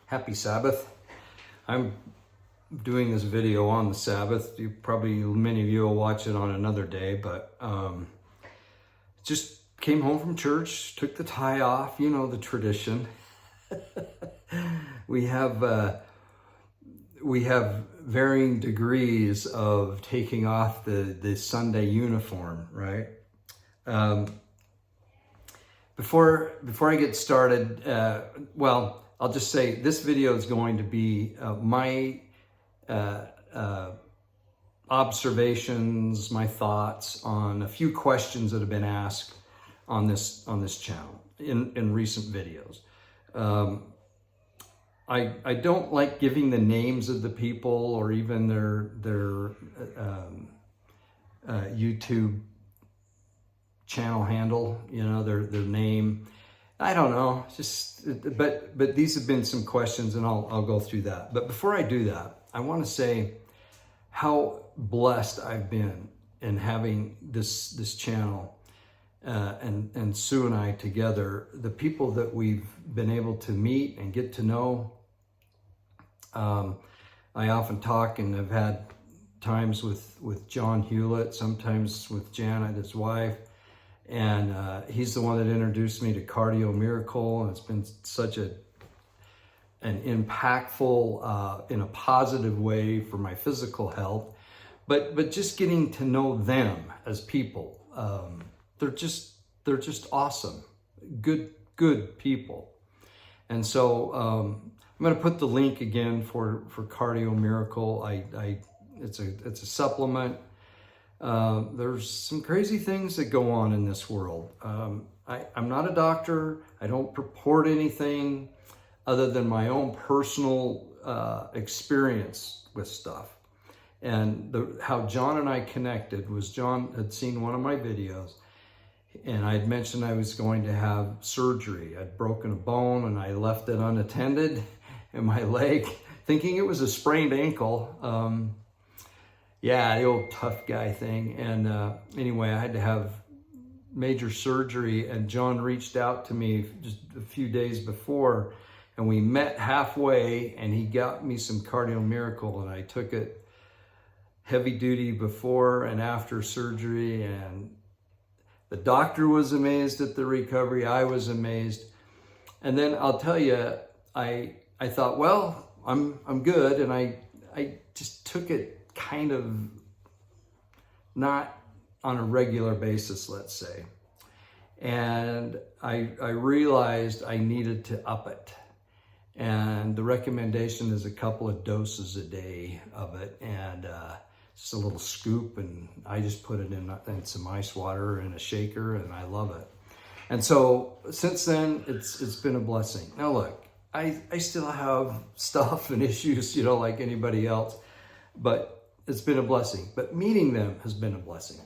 Happy Sabbath. I'm doing this video on the Sabbath. Many of you will watch it on another day, but just came home from church, took the tie off, you know, the tradition. We have varying degrees of taking off the Sunday uniform, right? Before I get started, I'll just say this video is going to be my observations, my thoughts on a few questions that have been asked on this channel in recent videos. I don't like giving the names of the people or even their YouTube channel handle, you know, their name. I don't know, but these have been some questions, and I'll go through that. But before I do that, I want to say how blessed I've been in having this channel and Sue and I together. The people that we've been able to meet and get to know. I often talk and have had times with John Hewlett, sometimes with Janet, his wife. And he's the one that introduced me to Cardio Miracle, and it's been such an impactful, in a positive way for my physical health. But just getting to know them as people, they're just awesome, good people. And so I'm going to put the link again for Cardio Miracle. It's a supplement. There's some crazy things that go on in this world. I'm not a doctor. I don't purport anything other than my own personal experience with stuff. And how John and I connected was John had seen one of my videos, and I had mentioned I was going to have surgery. I'd broken a bone and I left it unattended in my leg, thinking it was a sprained ankle. Yeah, the old tough guy thing. And anyway, I had to have major surgery, and John reached out to me just a few days before, and we met halfway, and he got me some Cardio Miracle, and I took it heavy duty before and after surgery, and the doctor was amazed at the recovery. I was amazed. And then I'll tell you, I thought, well, I'm good, and I just took it kind of not on a regular basis, let's say. And I realized I needed to up it. And the recommendation is a couple of doses a day of it, and just a little scoop, and I just put it in some ice water in a shaker, and I love it. And so since then, it's been a blessing. Now look, I still have stuff and issues, you know, like anybody else, but it's been a blessing. But meeting them has been a blessing.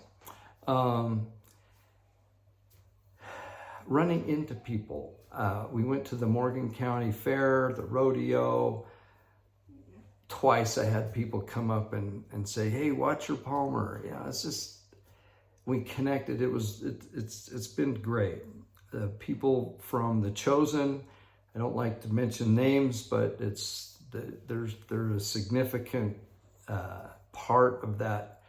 Running into people. We went to the Morgan County Fair, the rodeo. Twice I had people come up and say, "Hey, watch your Palmer." Yeah, it's just, we connected. It's been great. The people from The Chosen, I don't like to mention names, but there's a significant part of that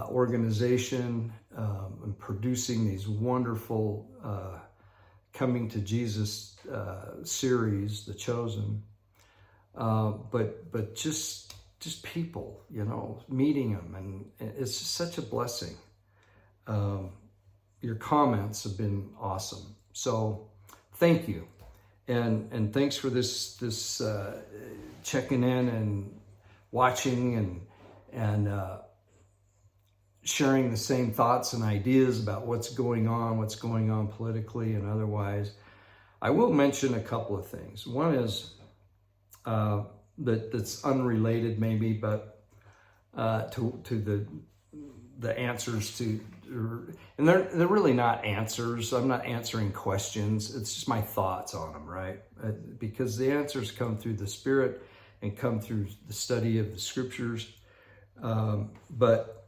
organization and producing these wonderful Coming to Jesus series, The Chosen. But just people, you know, meeting them, and it's just such a blessing. Your comments have been awesome, so thank you, and thanks for this checking in and watching and sharing the same thoughts and ideas about what's going on politically and otherwise. I will mention a couple of things. One is that's unrelated maybe, but to the answers to, and they're really not answers. I'm not answering questions. It's just my thoughts on them, right? Because the answers come through the Spirit and come through the study of the Scriptures. But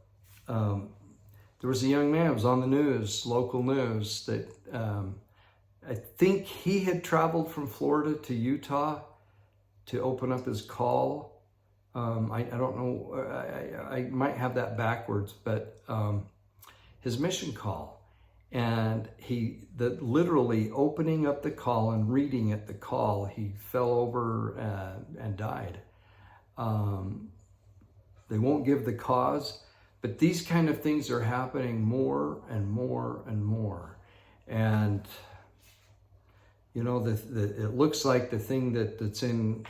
there was a young man, it was on the news, local news, that I think he had traveled from Florida to Utah to open up his call. I don't know, I might have that backwards, but his mission call. And literally opening up the call and reading at the call, he fell over and died. They won't give the cause, but these kind of things are happening more and more and more. And, you know, it looks like the thing that's in,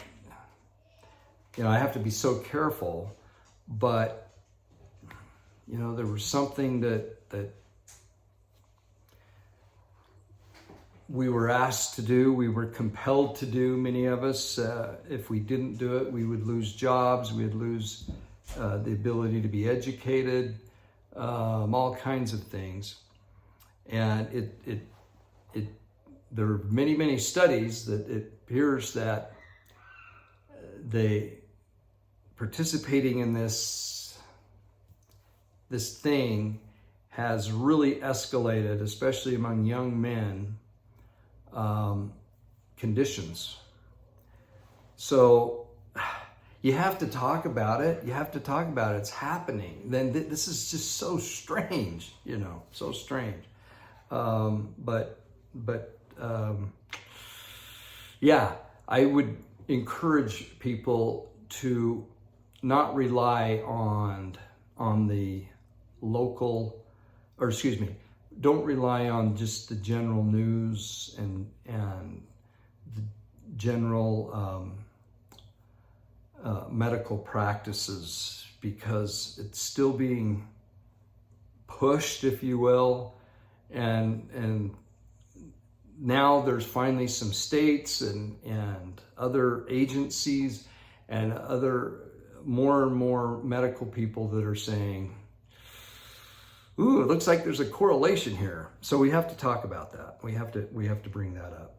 you know, I have to be so careful, but, you know, there was something that we were asked to do, we were compelled to do, many of us. If we didn't do it, we would lose jobs, we would lose the ability to be educated, all kinds of things. And there are many, many studies that it appears that participating in this thing has really escalated, especially among young men, conditions. So you have to talk about it. You have to talk about it. It's happening. Then this is just so strange, you know, so strange. Yeah, I would encourage people to not rely on the local, or excuse me, don't rely on just the general news and the general medical practices, because it's still being pushed, if you will, and now there's finally some states and other agencies and other more and more medical people that are saying, ooh, it looks like there's a correlation here. So we have to talk about that. We have to bring that up.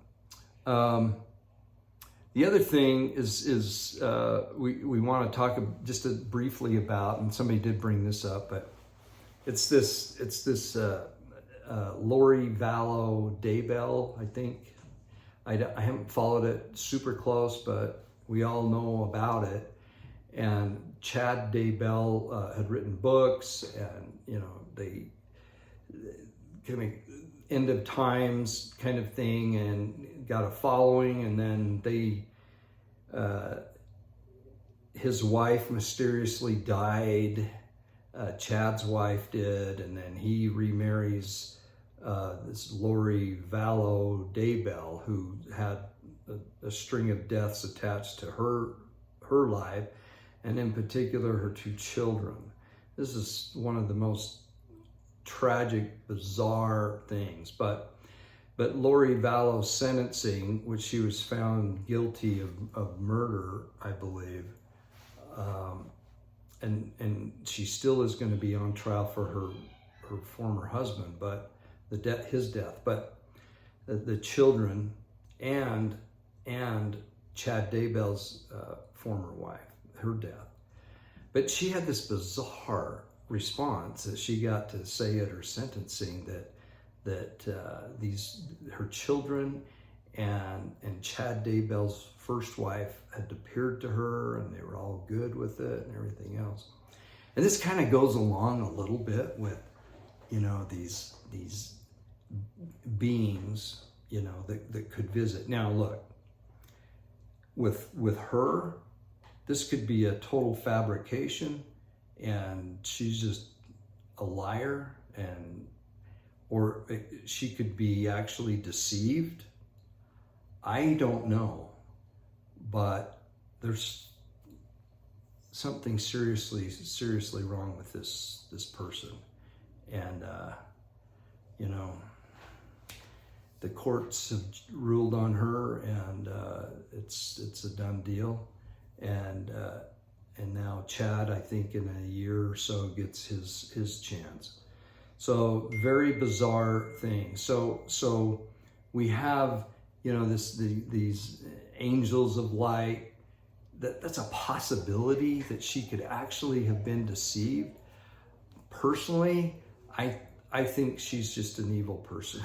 The other thing is we want to talk just briefly about, and somebody did bring this up, but it's this Lori Vallow Daybell, I think. I haven't followed it super close, but we all know about it. And Chad Daybell had written books, and you know, they kind of end of times kind of thing, and got a following. And then his wife mysteriously died. Chad's wife did, and then he remarries this Lori Vallow Daybell, who had a string of deaths attached to her life, and in particular her two children. This is one of the most tragic, bizarre things. But Lori Vallow's sentencing, which she was found guilty of murder, I believe, and she still is going to be on trial for her former husband, but his death, but the children and Chad Daybell's former wife, her death. But she had this bizarre response that she got to say at her sentencing that her children and Chad Daybell's first wife had appeared to her, and they were all good with it and everything else. And this kind of goes along a little bit with, you know, these beings, you know, that could visit. Now look, with her, this could be a total fabrication, and she's just a liar, or she could be actually deceived. I don't know, but there's something seriously wrong with this person. And you know, the courts have ruled on her, and it's a done deal. And now Chad, I think in a year or so, gets his chance. So very bizarre thing. So we have, you know, these angels of light. That's a possibility that she could actually have been deceived. Personally, I think she's just an evil person.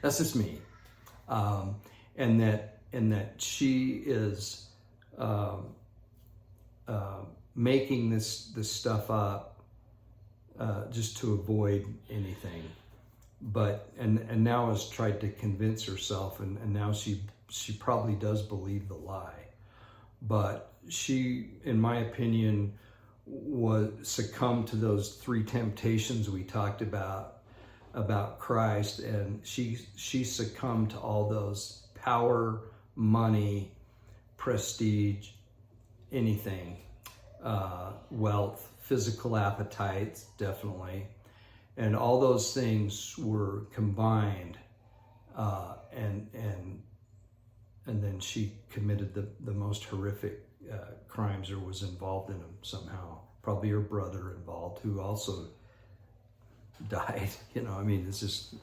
That's just me. And that she is making this stuff up just to avoid anything. But and now has tried to convince herself, and now she probably does believe the lie. But she, in my opinion, was succumbed to those three temptations we talked about Christ, and she succumbed to all those: power, money, prestige, anything, wealth, physical appetites, definitely. And all those things were combined, and then she committed the most horrific crimes, or was involved in them somehow. Probably her brother involved, who also died. I mean, it's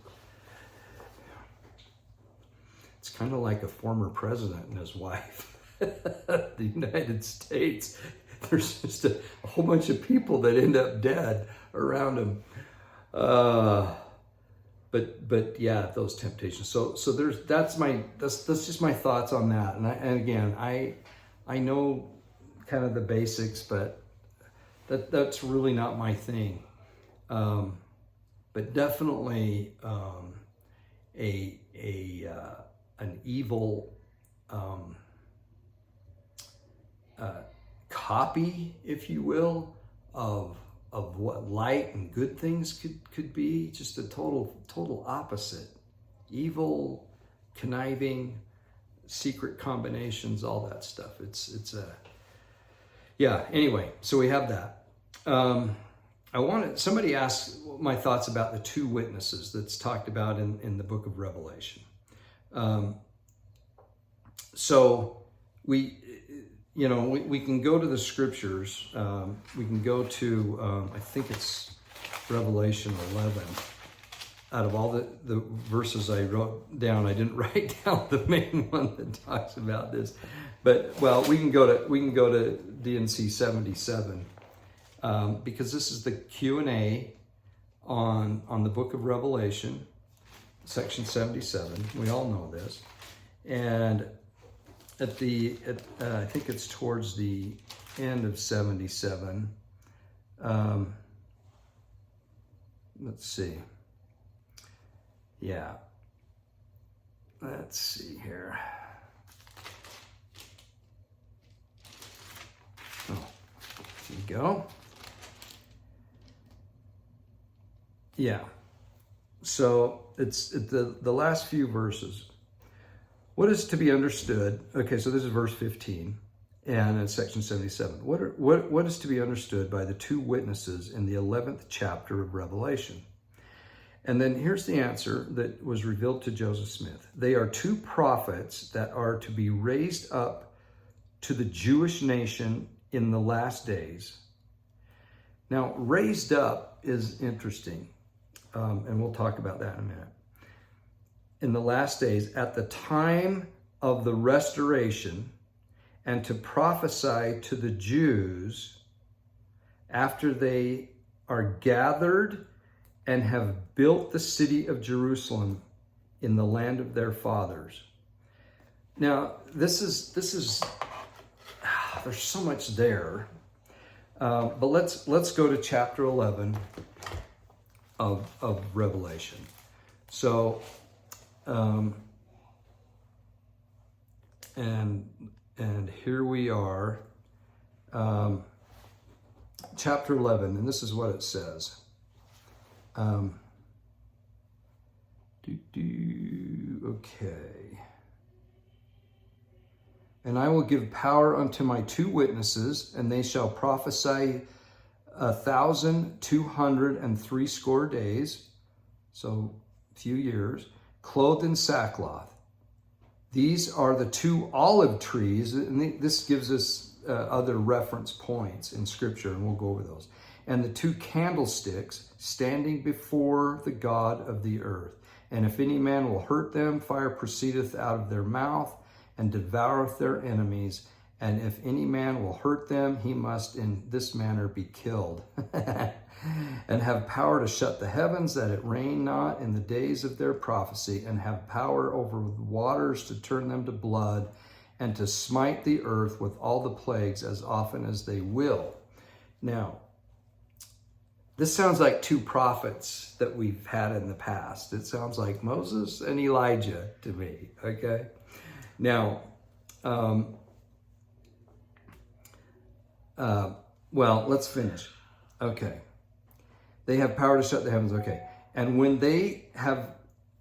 kind of like a former president and his wife. The United States. There's just a whole bunch of people that end up dead around him. But yeah, those temptations. So that's just my thoughts on that. And again, I know kind of the basics, but that's really not my thing. But definitely an evil copy, if you will, of what light and good things could be. Just a total opposite. Evil, conniving, secret combinations, all that stuff. Anyway, so we have that. Somebody asked my thoughts about the two witnesses that's talked about in the book of Revelation. So we can go to the scriptures. We can go to, I think it's Revelation 11. Out of all the verses I wrote down, I didn't write down the main one that talks about this. But we can go to D&C 77 because this is the Q&A on the book of Revelation, section 77. We all know this, and I think it's towards the end of 77. Let's see. Yeah. Let's see here. Oh, there you go. Yeah. So it's the last few verses. What is to be understood? Okay, so this is verse 15, and in section 77. What is to be understood by the two witnesses in the 11th chapter of Revelation? And then here's the answer that was revealed to Joseph Smith. They are two prophets that are to be raised up to the Jewish nation in the last days. Now, raised up is interesting, and we'll talk about that in a minute. In the last days, at the time of the restoration, and to prophesy to the Jews after they are gathered and have built the city of Jerusalem in the land of their fathers. Now, this is there's so much there, but let's go to chapter 11 of Revelation. So, and here we are, chapter 11, and this is what it says. Okay. And I will give power unto my two witnesses, and they shall prophesy 1,260 days, so a few years, clothed in sackcloth. These are the two olive trees, and this gives us other reference points in Scripture, and we'll go over those. And the two candlesticks standing before the God of the earth. And if any man will hurt them, fire proceedeth out of their mouth, and devoureth their enemies. And if any man will hurt them, he must in this manner be killed. And have power to shut the heavens, that it rain not in the days of their prophecy, and have power over the waters to turn them to blood, and to smite the earth with all the plagues as often as they will. Now, this sounds like two prophets that we've had in the past. It sounds like Moses and Elijah to me, okay? Now, well, let's finish. Okay. They have power to shut the heavens, okay. And when they have,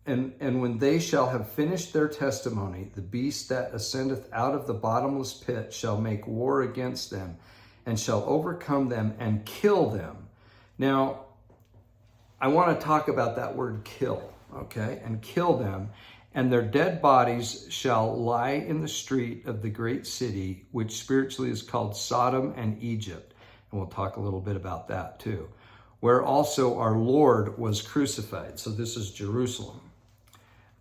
and when they shall have finished their testimony, the beast that ascendeth out of the bottomless pit shall make war against them, and shall overcome them and kill them. Now, I want to talk about that word kill, okay? And kill them, and their dead bodies shall lie in the street of the great city, which spiritually is called Sodom and Egypt. And we'll talk a little bit about that too, where also our Lord was crucified. So this is Jerusalem.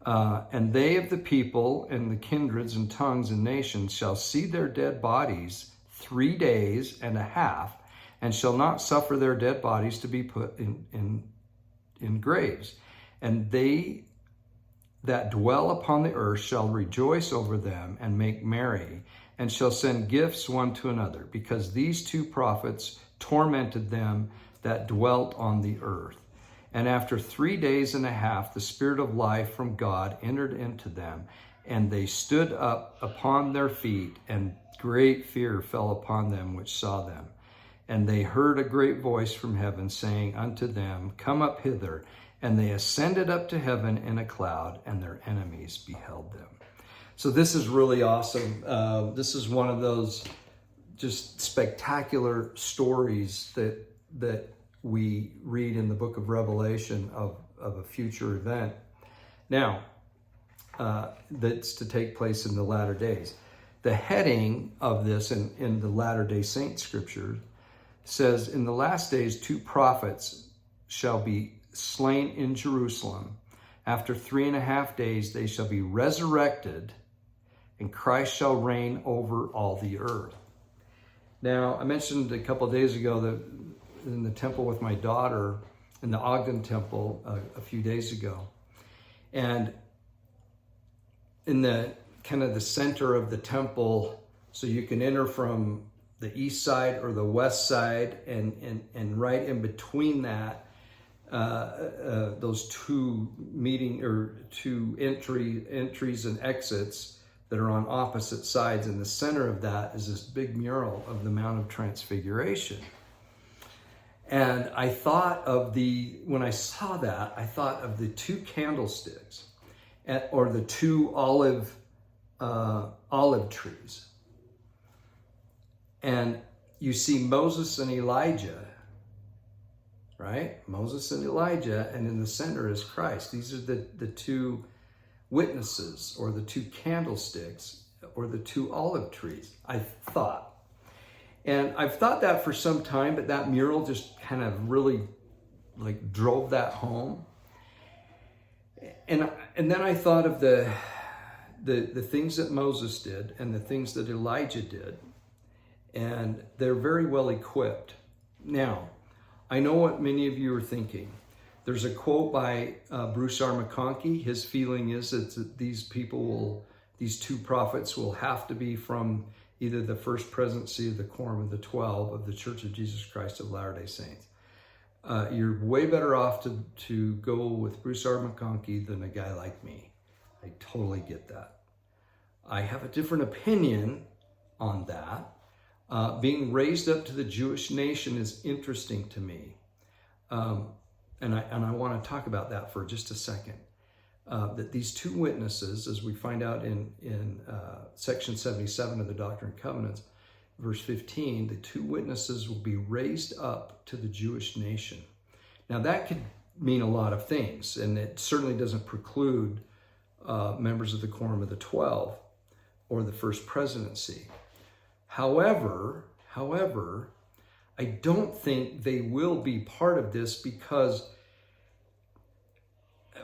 And they of the people and the kindreds and tongues and nations shall see their dead bodies 3 days and a half, and shall not suffer their dead bodies to be put in graves. And they that dwell upon the earth shall rejoice over them and make merry, and shall send gifts one to another, because these two prophets tormented them that dwelt on the earth. And after 3 days and a half, the Spirit of life from God entered into them, and they stood up upon their feet, and great fear fell upon them which saw them. And they heard a great voice from heaven saying unto them, Come up hither. And they ascended up to heaven in a cloud, and their enemies beheld them. So this is really awesome. This is one of those just spectacular stories that we read in the book of Revelation of a future event. Now, that's to take place in the latter days. The heading of this in the Latter-day Saint scripture says, in the last days, 2 prophets shall be slain in Jerusalem. After 3.5 days, they shall be resurrected, and Christ shall reign over all the earth. Now, I mentioned a couple of days ago that in the temple with my daughter, in the Ogden Temple a few days ago, and in the kind of the center of the temple, so you can enter from the east side or the west side, and right in between that, those two entries and exits that are on opposite sides. In the center of that is this big mural of the Mount of Transfiguration. And I thought of when I saw that, I thought of the 2 candlesticks, or the 2 olive trees. And you see Moses and Elijah, right? Moses and Elijah, and in the center is Christ. These are the 2 witnesses, or the 2 candlesticks, or the 2 olive trees, I thought. And I've thought that for some time, but that mural just kind of really like drove that home. And then I thought of the things that Moses did and the things that Elijah did. And they're very well equipped. Now, I know what many of you are thinking. There's a quote by Bruce R. McConkie. His feeling is that these 2 prophets will have to be from either the first presidency of the Quorum of the 12 of the Church of Jesus Christ of Latter-day Saints. You're way better off to go with Bruce R. McConkie than a guy like me. I totally get that. I have a different opinion on that. Being raised up to the Jewish nation is interesting to me. And I want to talk about that for just a second. That these 2 witnesses, as we find out in section 77 of the Doctrine and Covenants, verse 15, the 2 witnesses will be raised up to the Jewish nation. Now that could mean a lot of things, and it certainly doesn't preclude members of the Quorum of the 12 or the first presidency. However, I don't think they will be part of this, because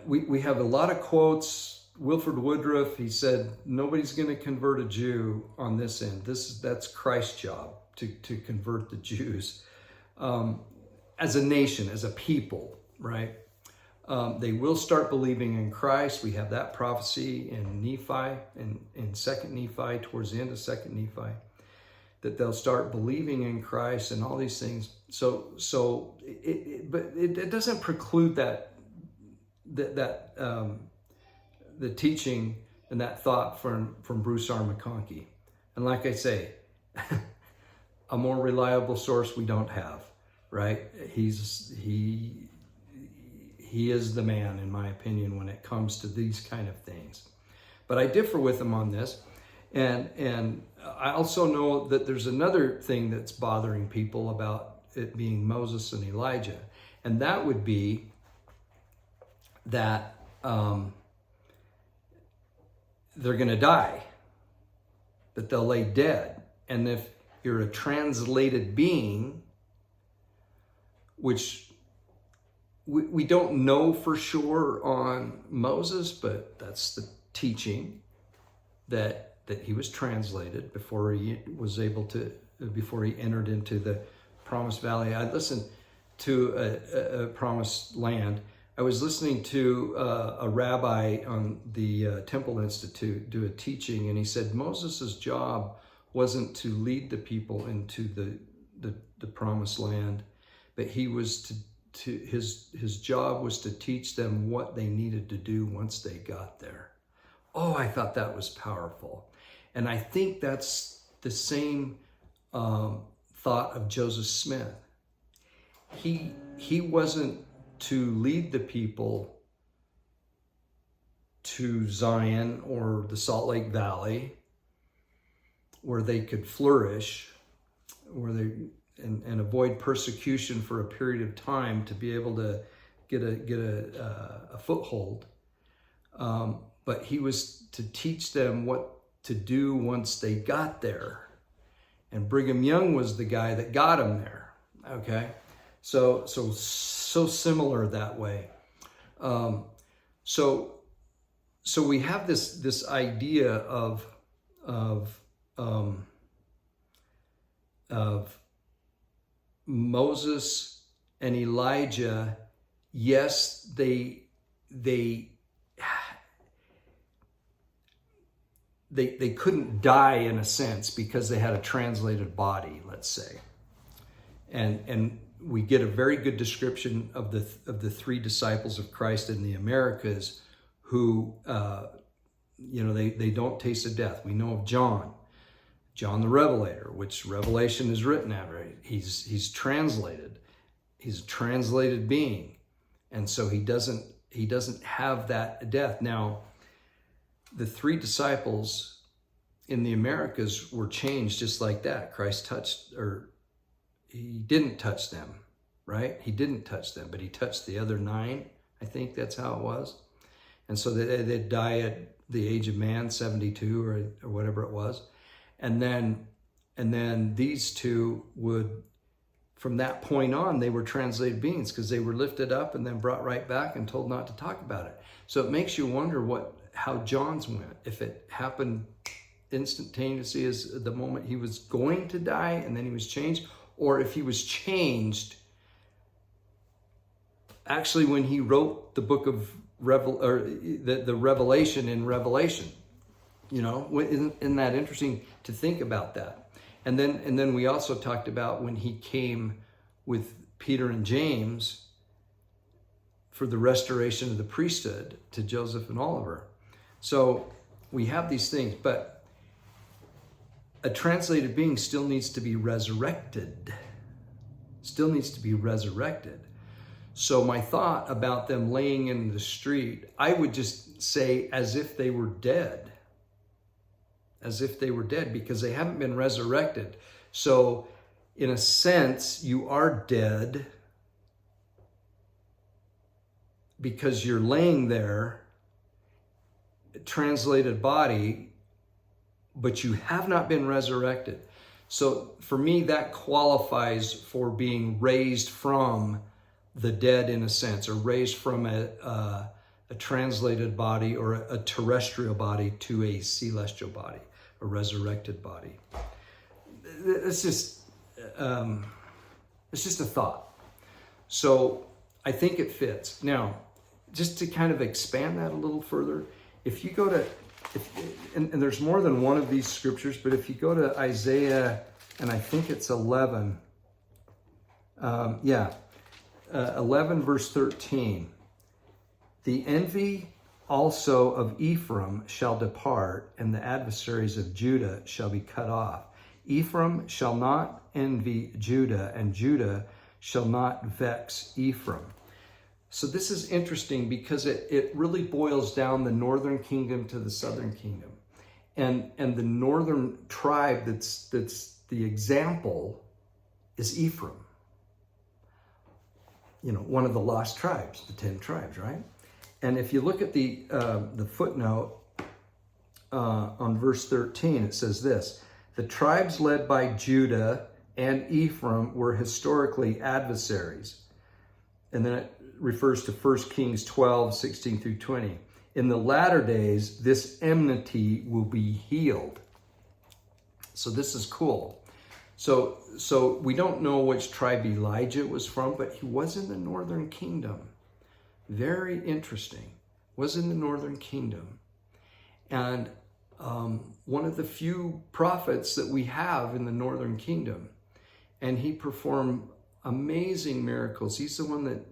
we have a lot of quotes. Wilford Woodruff, he said, nobody's going to convert a Jew on this end. That's Christ's job to convert the Jews as a nation, as a people, right? They will start believing in Christ. We have that prophecy in Nephi, in 2nd Nephi, towards the end of 2nd Nephi, that they'll start believing in Christ and all these things. But it doesn't preclude that the teaching and that thought from Bruce R. McConkie. And like I say, a more reliable source we don't have, right? He is the man, in my opinion, when it comes to these kind of things. But I differ with him on this. And I also know that there's another thing that's bothering people about it being Moses and Elijah. And that would be that they're going to die, that they'll lay dead. And if you're a translated being, which we don't know for sure on Moses, but that's the teaching, that he was translated before he entered into the Promised Valley. I listened to a Promised Land. I was listening to a rabbi on the Temple Institute do a teaching, and he said Moses' job wasn't to lead the people into the Promised Land, but he was his job was to teach them what they needed to do once they got there. Oh, I thought that was powerful. And I think that's the same thought of Joseph Smith. He wasn't to lead the people to Zion or the Salt Lake Valley, where they could flourish, where they and avoid persecution for a period of time to be able to get a foothold. But he was to teach them what to do once they got there. And Brigham Young was the guy that got him there. Okay, so similar that way. So we have this idea of Moses and Elijah. Yes, they couldn't die in a sense because they had a translated body, let's say. And we get a very good description of the three disciples of Christ in the Americas who, they don't taste of death. We know of John the Revelator, which Revelation is written at, right? He's translated. He's a translated being. And so he doesn't have that death. Now, the three disciples in the Americas were changed just like that. Christ he didn't touch them, right? He didn't touch them, but he touched the other 9. I think that's how it was. And so they'd die at the age of man, 72 or whatever it was. And then these two would, from that point on, they were translated beings because they were lifted up and then brought right back and told not to talk about it. So it makes you wonder how John's went. If it happened instantaneously as the moment he was going to die and then he was changed, or if he was changed actually when he wrote the book of the Revelation in Revelation. Isn't that interesting to think about that? And then we also talked about when he came with Peter and James for the restoration of the priesthood to Joseph and Oliver. So we have these things, but a translated being still needs to be resurrected. Still needs to be resurrected. So my thought about them laying in the street, I would just say as if they were dead. As if they were dead, because they haven't been resurrected. So in a sense, you are dead because you're laying there, translated body, but you have not been resurrected. So for me, that qualifies for being raised from the dead in a sense, or raised from a translated body or a terrestrial body to a celestial body, a resurrected body. It's just a thought. So I think it fits. Now, just to kind of expand that a little further, if you go to, and there's more than one of these scriptures, but if you go to Isaiah, and I think it's 11, 11 verse 13, the envy also of Ephraim shall depart, and the adversaries of Judah shall be cut off. Ephraim shall not envy Judah, and Judah shall not vex Ephraim. So this is interesting because it really boils down the northern kingdom to the southern kingdom. And the northern tribe that's the example is Ephraim. You know, one of the lost tribes, the 10 tribes, right? And if you look at the footnote on verse 13, it says this: the tribes led by Judah and Ephraim were historically adversaries. And then it refers to 1 Kings 12, 16 through 20. In the latter days, this enmity will be healed. So this is cool. So we don't know which tribe Elijah was from, but he was in the northern kingdom. Very interesting. Was in the northern kingdom. And one of the few prophets that we have in the northern kingdom. And he performed amazing miracles. He's the one that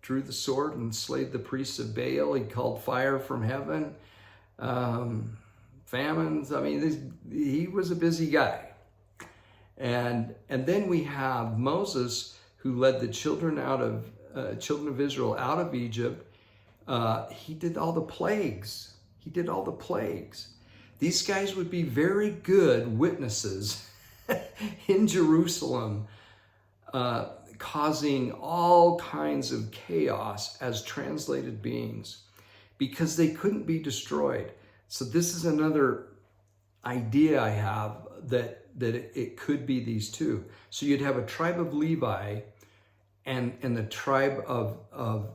drew the sword and slayed the priests of Baal. He called fire from heaven. Famines. I mean, he was a busy guy. And then we have Moses, who led the children of Israel out of Egypt. He did all the plagues. These guys would be very good witnesses in Jerusalem, causing all kinds of chaos as translated beings because they couldn't be destroyed. So this is another idea I have that it could be these two. So you'd have a tribe of Levi and the tribe of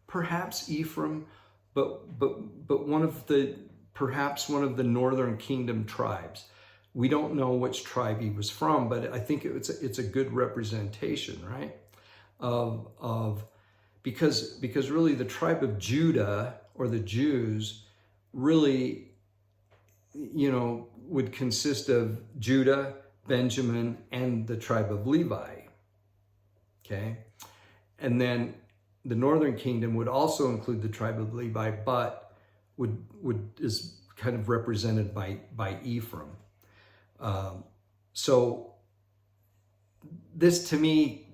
perhaps Ephraim, but perhaps one of the northern kingdom tribes. We don't know which tribe he was from, but I think it's a good representation, right? Because really the tribe of Judah, or the Jews, really, you know, would consist of Judah, Benjamin, and the tribe of Levi. Okay? And then the northern kingdom would also include the tribe of Levi, but is kind of represented by Ephraim. So this to me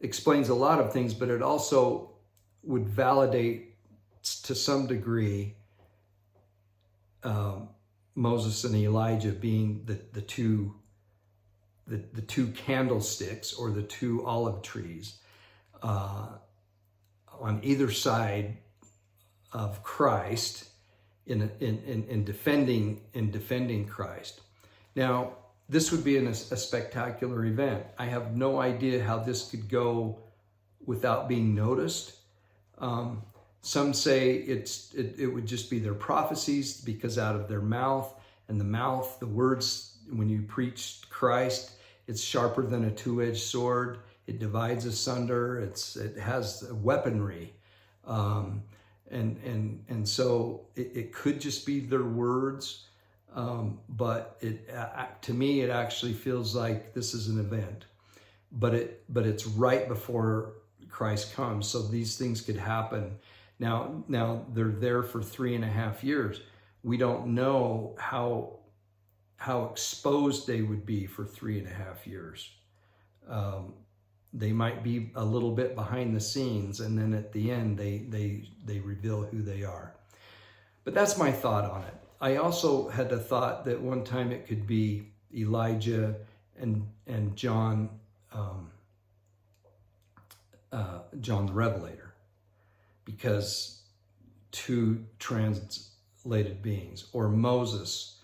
explains a lot of things, but it also would validate to some degree Moses and Elijah being the two candlesticks, or the two olive trees on either side of Christ in defending Christ. Now, this would be a spectacular event. I have no idea how this could go without being noticed. Some say it would just be their prophecies, because out of their mouth, and the words, when you preach Christ, it's sharper than a two-edged sword. It divides asunder. It has weaponry. And so it could just be their words. But to me, it actually feels like this is an event, but it's right before Christ comes. So these things could happen. Now they're there for 3.5 years. We don't know how exposed they would be for 3.5 years. They might be a little bit behind the scenes, and then at the end, they reveal who they are. But that's my thought on it. I also had the thought that one time it could be Elijah and John, John the Revelator, because two translated beings, or Moses,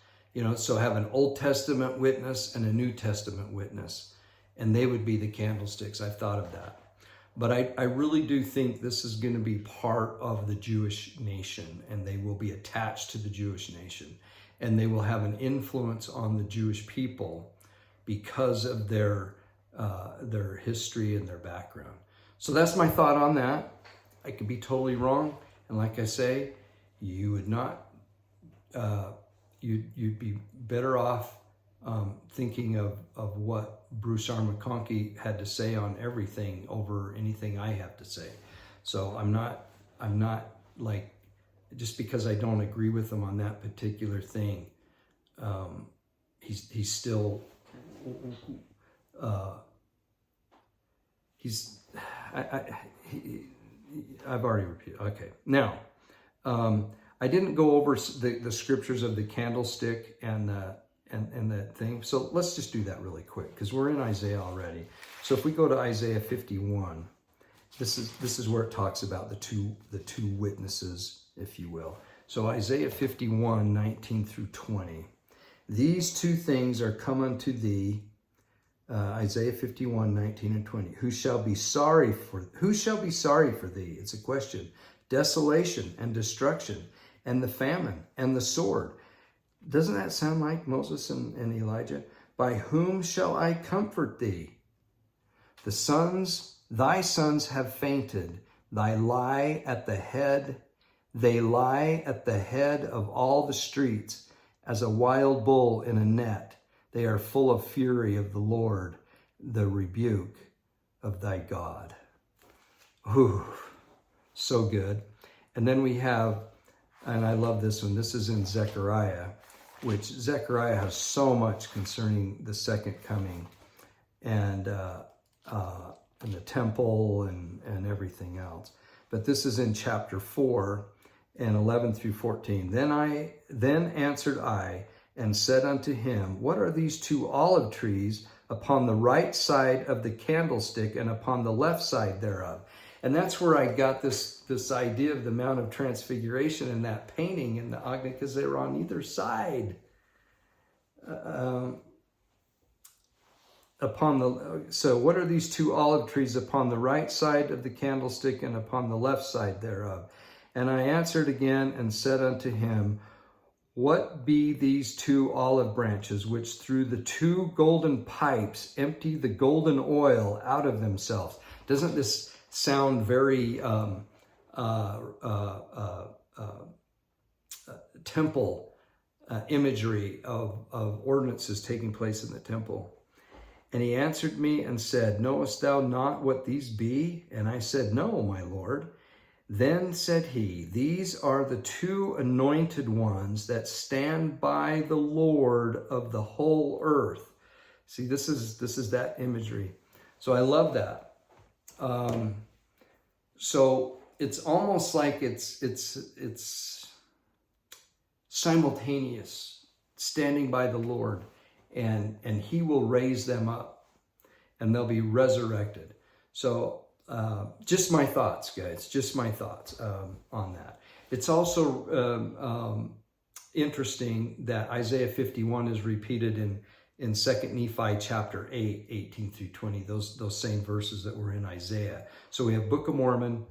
so have an Old Testament witness and a New Testament witness, and they would be the candlesticks. I've thought of that. But I really do think this is going to be part of the Jewish nation, and they will be attached to the Jewish nation, and they will have an influence on the Jewish people because of their history and their background. So that's my thought on that. I could be totally wrong. And like I say, you would not, you'd be better off thinking of what Bruce R. McConkie had to say on everything over anything I have to say. So I'm not like, just because I don't agree with him on that particular thing, he's still, I've already repeated. Okay, now, I didn't go over the scriptures of the candlestick and that thing. So let's just do that really quick, because we're in Isaiah already. So if we go to Isaiah 51, this is where it talks about the two witnesses, if you will. So Isaiah 51, 19 through 20. These two things are come unto thee, Isaiah 51, 19 and 20. Who shall be sorry for thee? It's a question. Desolation and destruction and the famine and the sword. Doesn't that sound like Moses and Elijah? By whom shall I comfort thee? Thy sons have fainted. They lie at the head of all the streets as a wild bull in a net. They are full of fury of the Lord, the rebuke of thy God. Ooh, so good. And then we have, and I love this one, this is in Zechariah, which Zechariah has so much concerning the second coming and the temple and everything else. But this is in chapter 4 and 11 through 14. Then answered I and said unto him, what are these two olive trees upon the right side of the candlestick and upon the left side thereof? And that's where I got this idea of the Mount of Transfiguration and that painting in the Agni, because they were on either side. So what are these two olive trees upon the right side of the candlestick and upon the left side thereof? And I answered again and said unto him, what be these two olive branches which through the two golden pipes empty the golden oil out of themselves? Doesn't this sound very temple imagery of ordinances taking place in the temple? And he answered me and said, knowest thou not what these be? And I said, no, my Lord. Then said he, these are the two anointed ones that stand by the Lord of the whole earth. See, this is that imagery. So I love that. So it's almost like it's simultaneous, standing by the Lord, and he will raise them up and they'll be resurrected. So just my thoughts, guys, just my thoughts on that. It's also interesting that Isaiah 51 is repeated in 2 Nephi chapter 8, 18 through 20, those same verses that were in Isaiah. So we have Book of Mormon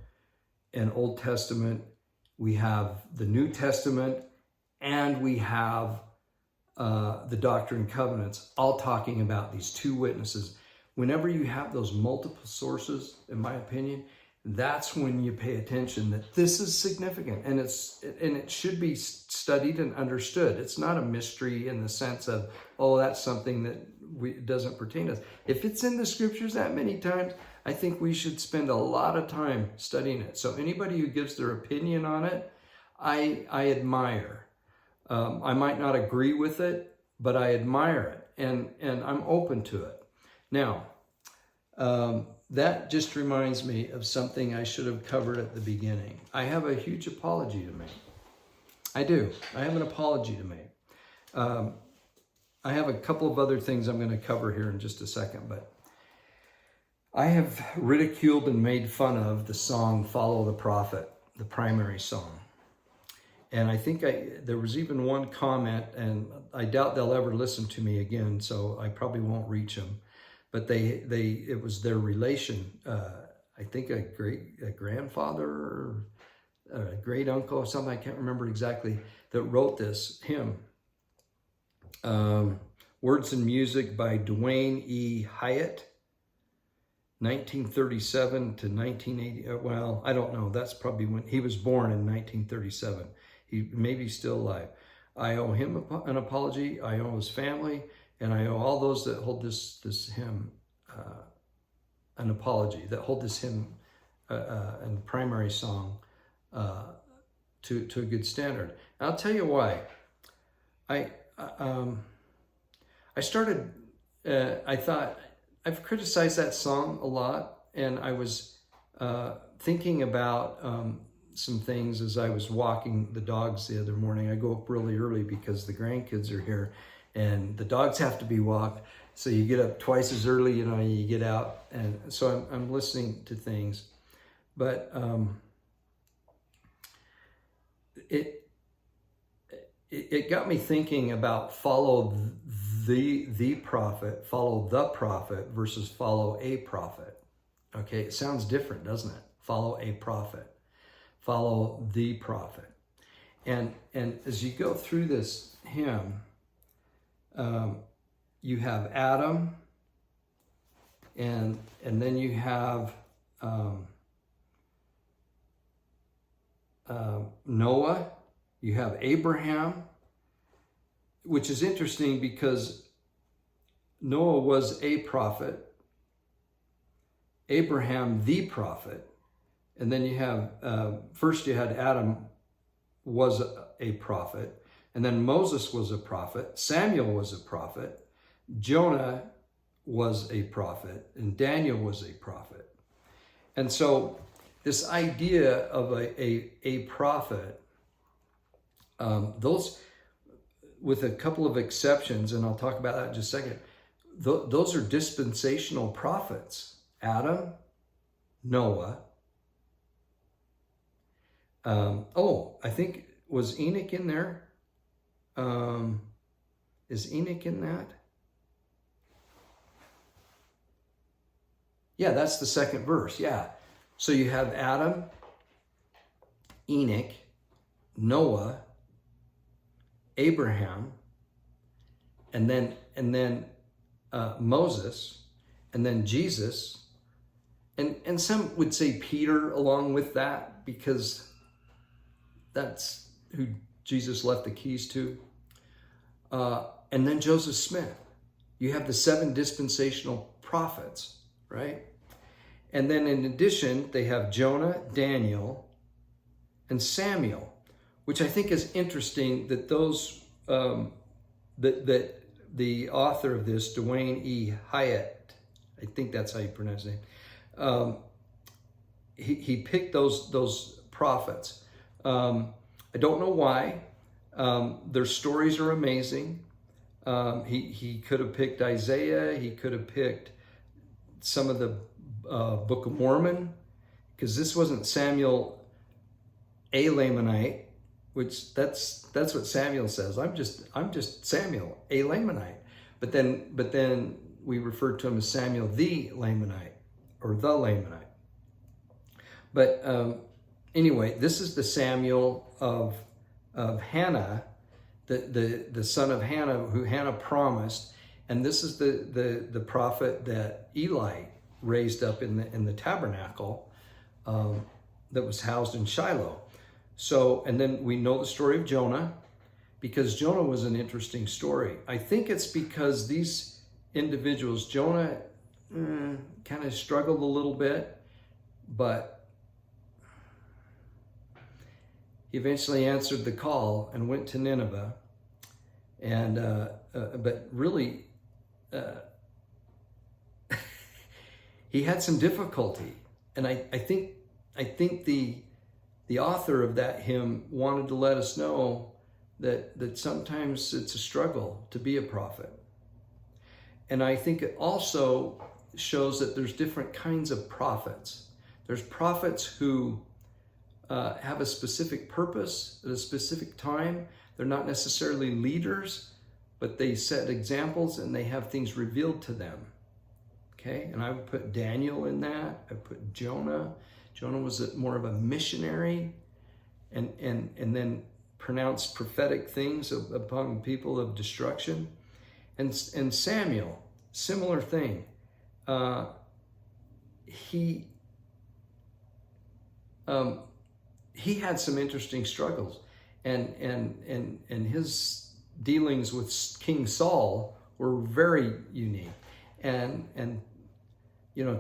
and Old Testament, we have the New Testament, and we have the Doctrine and Covenants, all talking about these two witnesses. Whenever you have those multiple sources, in my opinion, that's when you pay attention that this is significant, and it should be studied and understood. It's not a mystery in the sense of, oh, that's something that doesn't pertain to us. If it's in the scriptures that many times, I think we should spend a lot of time studying it. So anybody who gives their opinion on it, I admire. I might not agree with it, but I admire it, and I'm open to it. Now, that just reminds me of something I should have covered at the beginning. I have a huge apology to make. I do. I have an apology to make. I have a couple of other things I'm going to cover here in just a second, but I have ridiculed and made fun of the song Follow the Prophet, the primary song. And I think there was even one comment, and I doubt they'll ever listen to me again, so I probably won't reach them. But it was their relation, I think a grandfather or a great uncle or something, I can't remember exactly, that wrote this hymn. Words and music by Dwayne E. Hyatt. 1937 to 1980. Well, I don't know. That's probably when he was born in 1937. He maybe still alive. I owe him an apology. I owe his family, and I owe all those that hold this hymn an apology, that hold this hymn and primary song to a good standard. And I'll tell you why. I started. I thought I've criticized that song a lot, and I was thinking about some things as I was walking the dogs the other morning. I go up really early because the grandkids are here, and the dogs have to be walked. So you get up twice as early, you know, and you get out. And so I'm listening to things. But it got me thinking about follow the prophet versus follow a prophet. Okay, it sounds different, doesn't it? Follow a prophet, follow the prophet. And as you go through this hymn, you have Adam, and then you have Noah, you have Abraham, which is interesting because Noah was a prophet, Abraham the prophet, and then you have, first you had Adam was a prophet, and then Moses was a prophet, Samuel was a prophet, Jonah was a prophet, and Daniel was a prophet. And so this idea of a prophet, those, with a couple of exceptions, and I'll talk about that in just a second, those are dispensational prophets. Adam, Noah. I think, was Enoch in there? Is Enoch in that? Yeah, that's the second verse. Yeah. So you have Adam, Enoch, Noah, Abraham, and then Moses, and then Jesus, and some would say Peter along with that, because that's who Jesus left the keys to. And then Joseph Smith. You have the 7 dispensational prophets, right? And then in addition, they have Jonah, Daniel, and Samuel, which I think is interesting that those, that the author of this, Dwayne E. Hyatt, I think that's how you pronounce his name, he picked those prophets. I don't know why. Their stories are amazing. He could have picked Isaiah. He could have picked some of the Book of Mormon, because this wasn't Samuel a Lamanite, which that's what Samuel says. I'm just Samuel a Lamanite. But then we referred to him as Samuel the Lamanite, or the Lamanite. But anyway, this is the Samuel of Hannah, the son of Hannah, who Hannah promised, and this is the prophet that Eli raised up in the tabernacle that was housed in Shiloh. So, and then we know the story of Jonah, because Jonah was an interesting story. I think it's because these individuals, Jonah kind of struggled a little bit, but he eventually answered the call and went to Nineveh. And but really, he had some difficulty, and I think the author of that hymn wanted to let us know that sometimes it's a struggle to be a prophet. And I think it also shows that there's different kinds of prophets. There's prophets who have a specific purpose at a specific time. They're not necessarily leaders, but they set examples and they have things revealed to them. Okay, and I would put Daniel in that. I put Jonah. Jonah was more of a missionary, and then pronounced prophetic things upon people of destruction. And Samuel, similar thing. he had some interesting struggles, and his dealings with King Saul were very unique, and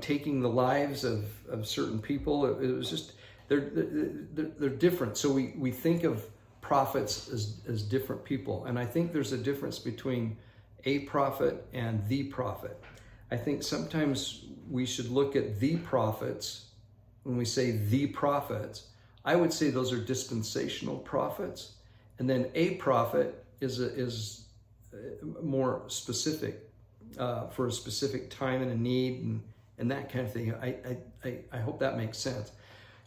taking the lives of certain people. It was just they're different. So we think of prophets as different people, and I think there's a difference between a prophet and the prophet. I think sometimes we should look at the prophets. When we say the prophets, I would say those are dispensational prophets, and then a prophet is more specific for a specific time and a need and that kind of thing. I hope that makes sense.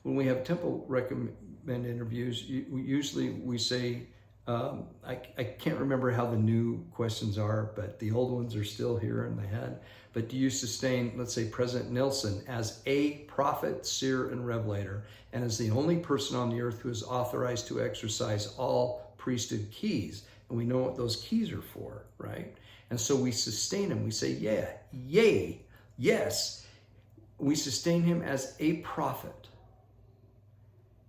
When we have temple recommend interviews, usually we say, I can't remember how the new questions are, but the old ones are still here in my head. But do you sustain, let's say, President Nelson as a prophet, seer, and revelator, and as the only person on the earth who is authorized to exercise all priesthood keys? And we know what those keys are for, right? And so we sustain him. We say, yeah, yay, yes. We sustain him as a prophet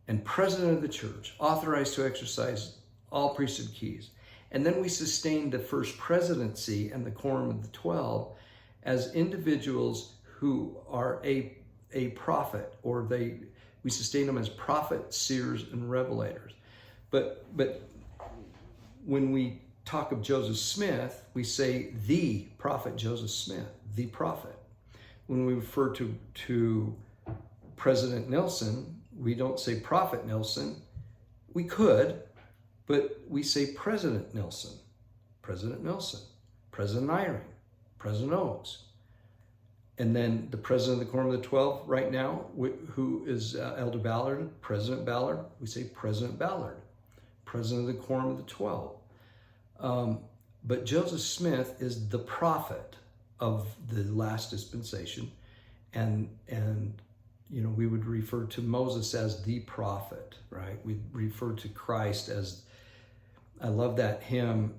and president of the church, authorized to exercise all priesthood keys. And then we sustain the first presidency and the quorum of the 12 as individuals who are a prophet, or we sustain them as prophets, seers, and revelators. But when we talk of Joseph Smith, we say the prophet Joseph Smith, the prophet. When we refer to President Nelson, we don't say Prophet Nelson. We could, but we say President Nelson, President Nelson, President Eyring, President Oaks. And then the president of the Quorum of the 12 right now, who is Elder Ballard, President Ballard, we say President Ballard, President of the Quorum of the 12. But Joseph Smith is the prophet of the last dispensation, and we would refer to Moses as the prophet, right? We refer to Christ as, I love that hymn,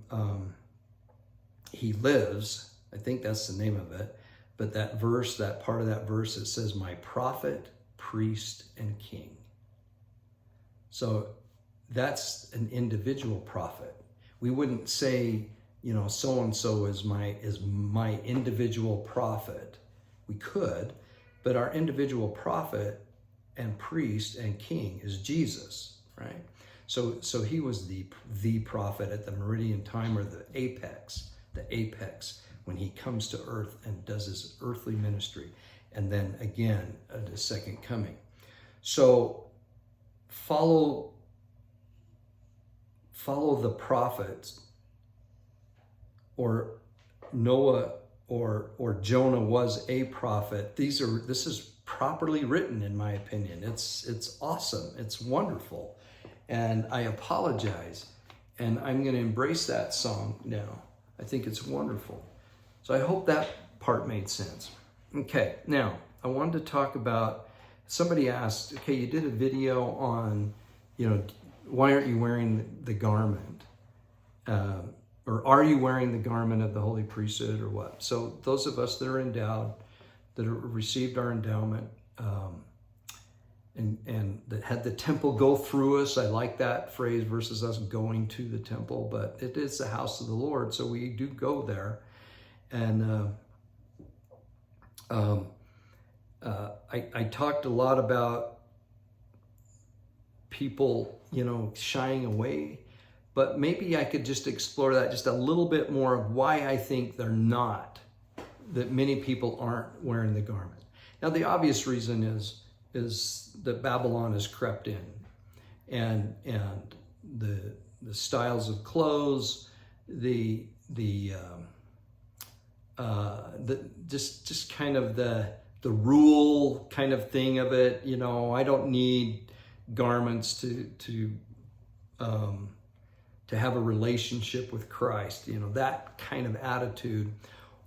He Lives. I think that's the name of it. But that verse, that part of that verse, it says, my prophet, priest, and king. So that's an individual prophet. We wouldn't say, so-and-so is my individual prophet. We could, but our individual prophet and priest and king is Jesus, right? So he was the prophet at the meridian time, or the apex, when he comes to earth and does his earthly ministry, and then again at his second coming. So follow the prophets, or Noah or Jonah was a prophet. This is properly written, in my opinion. It's awesome. It's wonderful. And I apologize, and I'm going to embrace that song now. I think it's wonderful. So I hope that part made sense. Okay, now I wanted to talk about, somebody asked, okay, you did a video on, why aren't you wearing the garment? Or are you wearing the garment of the holy priesthood, or what? So those of us that are endowed, that have received our endowment, and that had the temple go through us, I like that phrase versus us going to the temple, but it is the house of the Lord, so we do go there. And I talked a lot about people, shying away, but maybe I could just explore that just a little bit more of why I think that many people aren't wearing the garment. Now, the obvious reason is that Babylon has crept in, and the styles of clothes, just kind of the rule kind of thing of it. I don't need garments to have a relationship with Christ, that kind of attitude.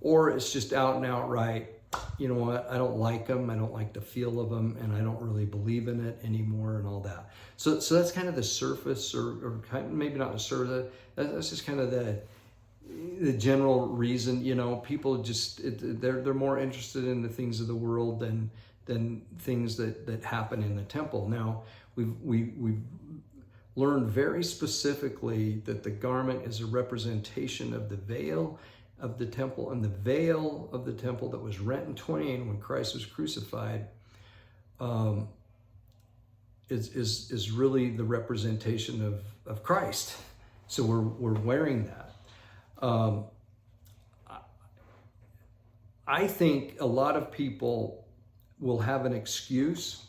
Or it's just out and outright, you know what, I don't like them, I don't like the feel of them, and I don't really believe in it anymore, and all that. So that's kind of the surface, or kind of, maybe not the surface, that's just kind of the general reason. People just, they're more interested in the things of the world than things that happen in the temple. Now, we've learned very specifically that the garment is a representation of the veil of the temple, and the veil of the temple that was rent in twain when Christ was crucified is really the representation of Christ. So we're wearing that. I think a lot of people will have an excuse,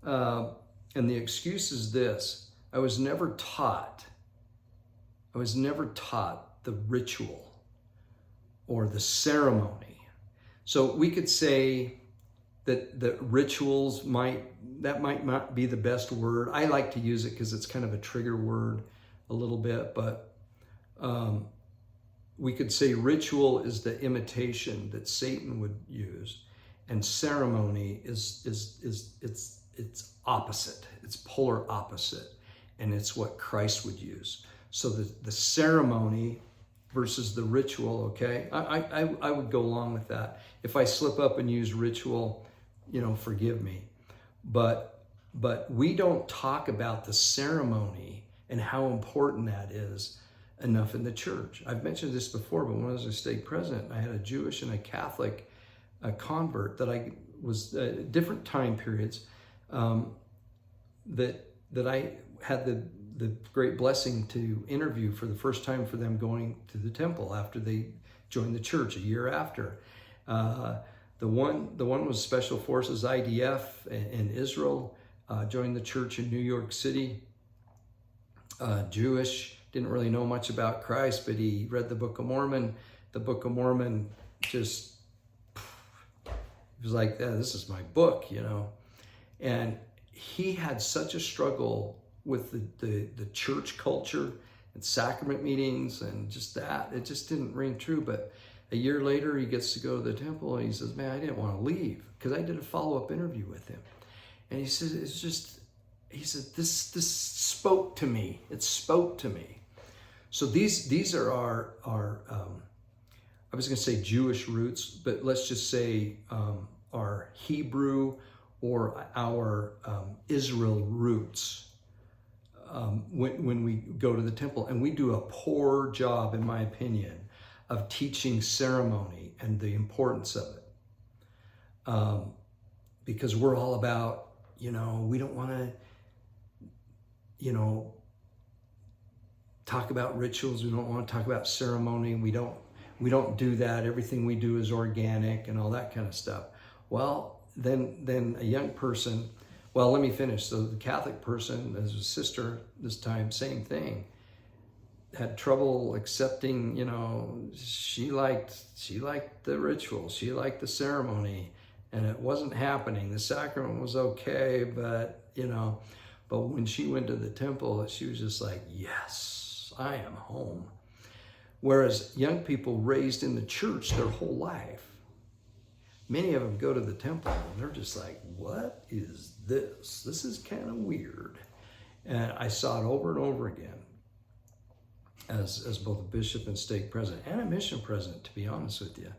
and the excuse is this: I was never taught the ritual or the ceremony. So we could say that rituals might not be the best word. I like to use it because it's kind of a trigger word a little bit, but we could say ritual is the imitation that Satan would use, and ceremony is it's opposite. It's polar opposite, and it's what Christ would use. So the ceremony versus the ritual, okay? I would go along with that. If I slip up and use ritual, forgive me. But we don't talk about the ceremony and how important that is enough in the church. I've mentioned this before, but when I was a stake president, I had a Jewish and a Catholic convert that I was different time periods that I had the great blessing to interview for the first time for them going to the temple after they joined the church a year after. The one was Special Forces IDF in Israel, joined the church in New York City, Jewish, didn't really know much about Christ, but he read the Book of Mormon. The Book of Mormon just, he was like, this is my book, And he had such a struggle with the church culture and sacrament meetings and just that. It just didn't ring true. But a year later, he gets to go to the temple and he says, man, I didn't want to leave, because I did a follow-up interview with him. And he said, this spoke to me. It spoke to me. So these are our I was going to say Jewish roots, but let's just say our Hebrew or our Israel roots. When we go to the temple, and we do a poor job, in my opinion, of teaching ceremony and the importance of it, because we're all about, we don't want to, talk about rituals. We don't want to talk about ceremony. We don't do that. Everything we do is organic and all that kind of stuff. Well, then a young person. Well, let me finish. So the Catholic person, as a sister this time, same thing, had trouble accepting, she liked the ritual, she liked the ceremony, and it wasn't happening. The sacrament was okay, but when she went to the temple, she was just like, yes, I am home. Whereas young people raised in the church their whole life, many of them go to the temple and they're just like, what is this? This is kind of weird. And I saw it over and over again as both a bishop and stake president and a mission president, to be honest with you.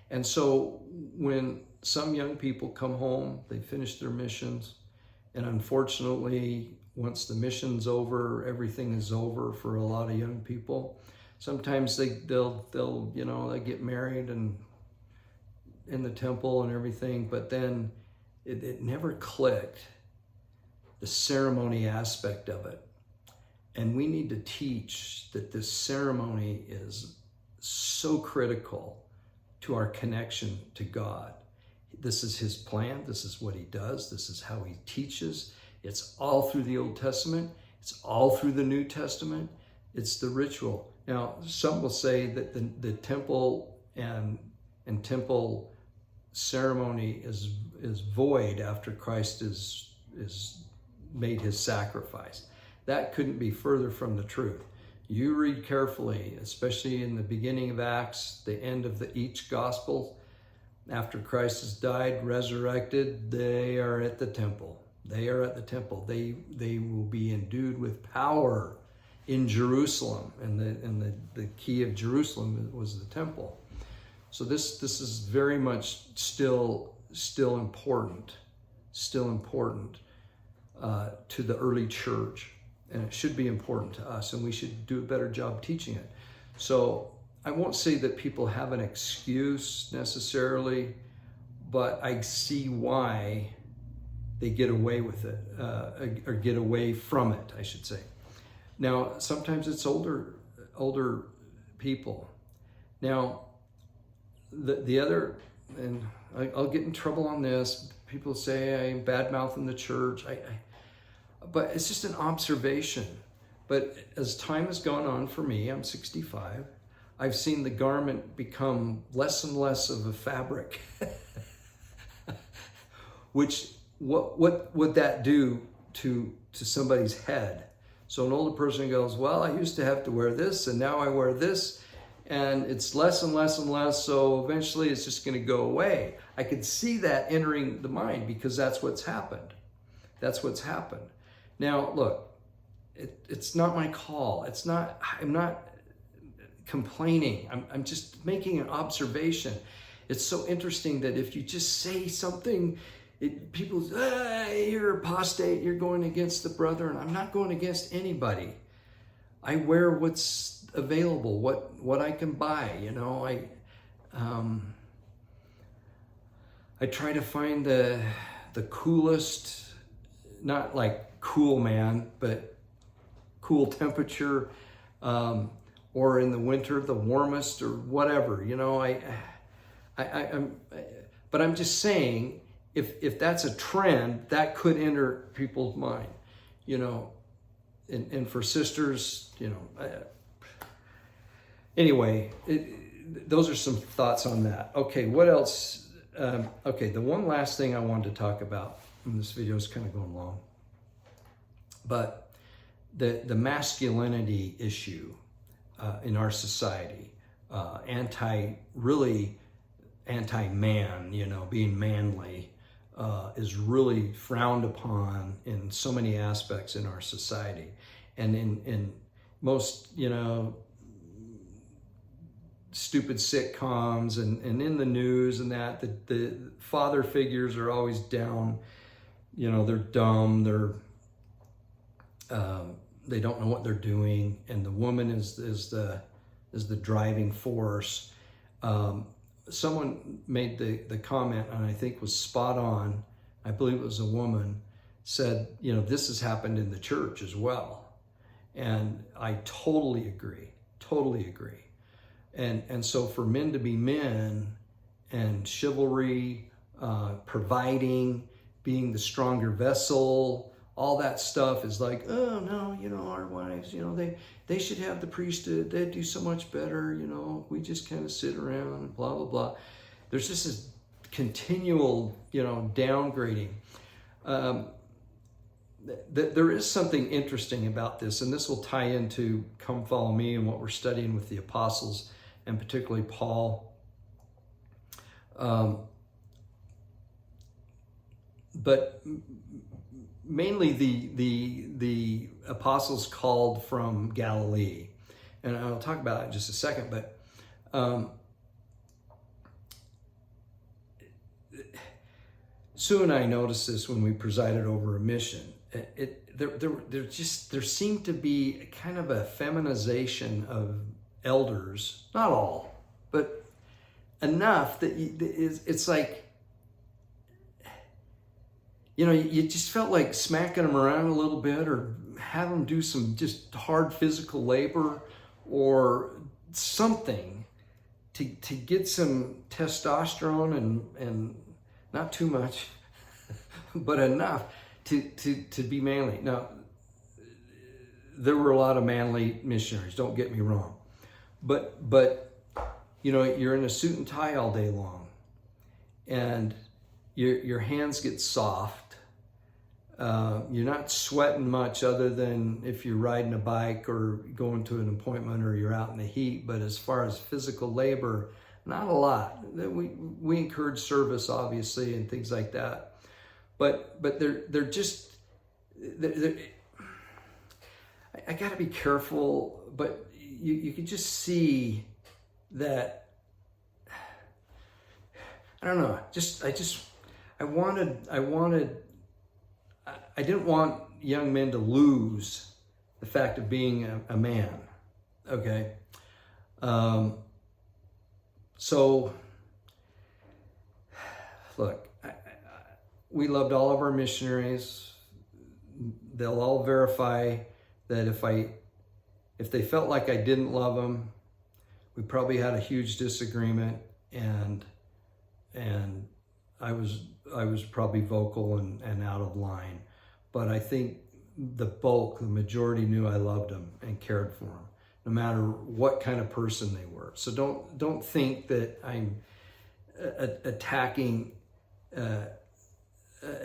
And so when some young people come home, they finish their missions, and unfortunately, once the mission's over, everything is over for a lot of young people. Sometimes they'll they get married and in the temple and everything, but then it never clicked, the ceremony aspect of it. And we need to teach that this ceremony is so critical to our connection to God. This is his plan. This is what he does. This is how he teaches. It's all through the Old Testament. It's all through the New Testament. It's the ritual. Now, some will say that the temple and temple ceremony is void after Christ is made his sacrifice. That couldn't be further from the truth. You read carefully, especially in the beginning of Acts, the end of each gospel, after Christ has died, resurrected, they are at the temple. They are at the temple. They will be endued with power in Jerusalem, and the key of Jerusalem was the temple. So this is very much still still important, to the early church, and it should be important to us, and we should do a better job teaching it. So I won't say that people have an excuse necessarily, but I see why they get away with it, or get away from it, I should say. Now, sometimes it's older people. Now, the other, and I'll get in trouble on this, people say I'm bad-mouthing the church, but it's just an observation. But as time has gone on for me, I'm 65, I've seen the garment become less and less of a fabric. Which, what would that do to somebody's head? So an older person goes, well, I used to have to wear this, and now I wear this, and it's less and less and less, so eventually it's just going to go away. I could see that entering the mind, because that's what's happened. That's what's happened. Now, look, it's not my call. I'm not complaining. I'm just making an observation. It's so interesting that if you just say something, people say, you're apostate, you're going against the brethren. I'm not going against anybody. I wear what's available, what I can buy. You know, I try to find the coolest, not like cool man, but cool temperature, or in the winter, the warmest or whatever, you know, but I'm just saying, if that's a trend, that could enter people's mind, you know, and for sisters, you know, anyway, those are some thoughts on that. Okay, what else? Okay, the one last thing I wanted to talk about, and this video is kind of going long, but the masculinity issue in our society, anti-man, you know, being manly, is really frowned upon in so many aspects in our society. And in most, you know, stupid sitcoms and in the news and that, the father figures are always down, you know, they're dumb, they don't know what they're doing, and the woman is the driving force. Someone made the comment, and I think was spot on, I believe it was a woman, said, you know, this has happened in the church as well. And I totally agree. And so for men to be men, and chivalry, providing, being the stronger vessel, all that stuff is like, oh no, you know, our wives, you know, they should have the priesthood, they'd do so much better, you know, we just kind of sit around and blah, blah, blah. There's just this continual, you know, downgrading. There is something interesting about this, and this will tie into Come Follow Me and what we're studying with the apostles, and particularly Paul. But mainly the apostles called from Galilee, and I'll talk about it in just a second. But Sue and I noticed this when we presided over a mission. There seemed to be kind of a feminization of elders, not all, but enough that it's like, you know, you just felt like smacking them around a little bit, or have them do some just hard physical labor or something to get some testosterone and not too much, but enough to be manly. Now, there were a lot of manly missionaries, don't get me wrong, but you know, you're in a suit and tie all day long, and your hands get soft. You're not sweating much, other than if you're riding a bike or going to an appointment or you're out in the heat. But as far as physical labor, not a lot. We encourage service, obviously, and things like that. But they're just, I got to be careful. But you can just see that. I don't know. I didn't want young men to lose the fact of being a man. Okay. So look, we loved all of our missionaries. They'll all verify that if they felt like I didn't love them, we probably had a huge disagreement, and I was probably vocal and out of line. But I think the majority knew I loved them and cared for them, no matter what kind of person they were. So don't think that I'm attacking a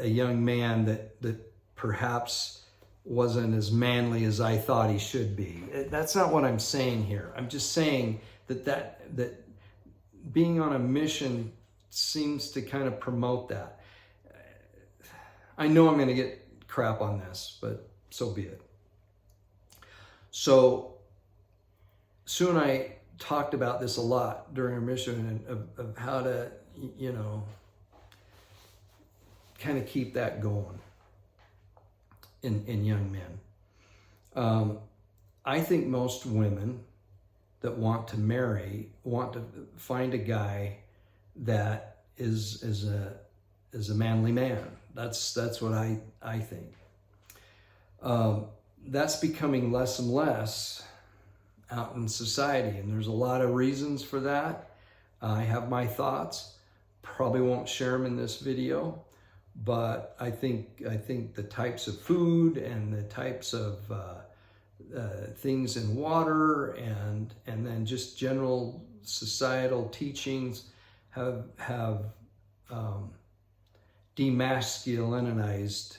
young man that perhaps wasn't as manly as I thought he should be. That's not what I'm saying here. I'm just saying that being on a mission seems to kind of promote that. I know I'm going to get crap on this, but so be it. So Sue and I talked about this a lot during our mission, and of how to, kind of keep that going in young men. I think most women that want to marry want to find a guy that is a manly man. That's what I think. That's becoming less and less out in society, and there's a lot of reasons for that. I have my thoughts. Probably won't share them in this video, but I think the types of food and the types of things in water and then just general societal teachings have demasculinized.